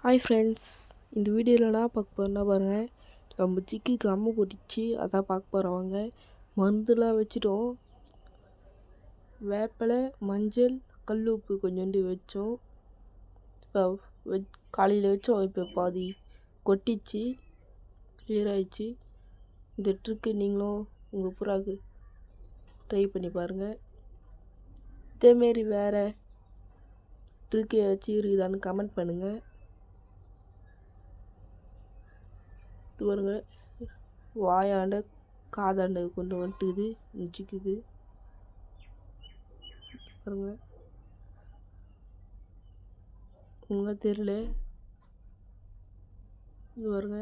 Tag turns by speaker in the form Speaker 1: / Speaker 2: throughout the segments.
Speaker 1: Hi friends, இந்த வீடியோவில் நான் பார்க்க போகிறேன்னா பாருங்கள், நம்ம சிக்கிக்கு அம்மை போட்டுச்சு, அதான் பார்க்க போகிறோம். வாங்க, மருந்துலாம் வச்சிட்டோம். வேப்பிலை, மஞ்சள், கல் உப்பு கொஞ்சோண்டு வச்சோம். இப்போ காலையில் வச்சோம், இப்போ பாதி கொட்டிச்சு, கிளியர் ஆயிடுச்சு. இந்த ட்ரிக்கு நீங்களும் உங்கள் புறாக்கு ட்ரை பண்ணி பாருங்கள். இதேமாரி வேறு ட்ரிக்கு ஏதாச்சும் இருக்குதான்னு கமெண்ட் பண்ணுங்கள். இது பாருங்க, வாயாண்ட காதாண்ட கொண்டு வந்துட்டுது சிக்குக்கு பாருங்க. உங்க தெரியல, இது பாருங்க,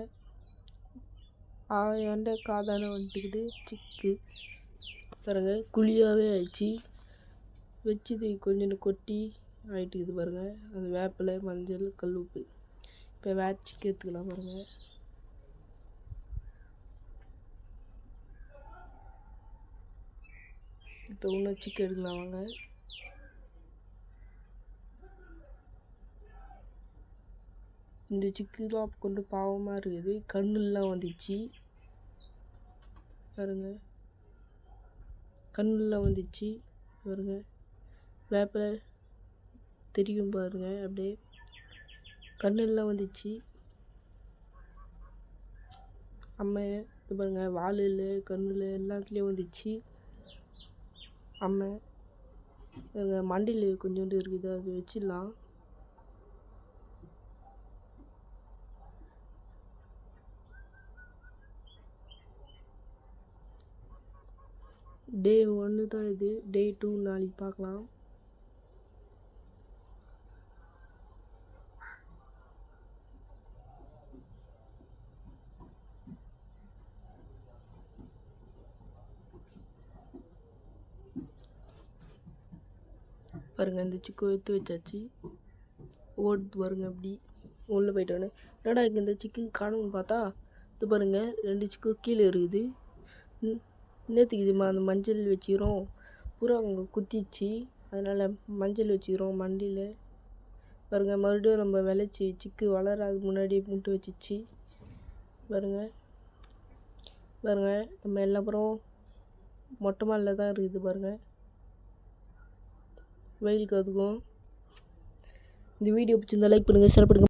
Speaker 1: வாயாண்ட காதாண்ட வந்துட்டுக்குது சிக்கு பாருங்க. குழியாகவே ஆயிடுச்சு, வச்சுது கொஞ்சோண்டு கொட்டி ஆகிட்டுக்குது பாருங்க. அந்த வேப்பிலை, மஞ்சள், கல் உப்பு. இப்போ வேறு சிக்கு எடுத்துக்கலாம் பாருங்க. இப்போ இன்னும் சிக்கு எடுக்கலாம் வாங்க. இந்த சிக்குலாம் கொண்டு பாவமாக இருக்குது, கண்ணுலாம் வந்துச்சு பாருங்க. கண்ணுலாம் வந்துச்சு பாருங்க. வேப்பிலை தெரியும் பாருங்க, அப்படியே கண்ணெல்லாம் வந்துச்சு. அம்மை இது பாருங்க, வாலில் கண்ணில் எல்லாத்துலேயும் வந்துச்சு அம்மை. மண்டியில் கொஞ்சோண்டு இருக்குது, அது வச்சிடலாம். டே 1 தான் இது, டே 2 நாளைக்கு பார்க்கலாம். பாருங்க, இந்த சிக்கு எடுத்து வச்சாச்சு. ஓடுது பாருங்க, அப்படி உள்ளே போயிட்டோன்னே என்னடா இங்கே இந்த சிக்கு காணும்னு பார்த்தா, இது பாருங்க 2 சிக்கு கீழே இருக்குது. இன்னத்துக்கு இதுமா அந்த மஞ்சள் வச்சுக்கிறோம், பூரா அவங்க குத்திச்சு, அதனால் மஞ்சள் வச்சுக்கிறோம் மண்டியில் பாருங்க. மறுபடியும் நம்ம விளைச்சி சிக்கு வளராது முன்னாடியே முட்டு வச்சிச்சு பாருங்க. பாருங்க, நம்ம எல்லா புறம் மொட்டை மாலில் தான் இருக்குது பாருங்க, வெயிலுக்கு அதுக்கும். இந்த வீடியோ பிடிச்சிருந்தா லைக் பண்ணுங்கள், ஷேர் பண்ணுங்கள்.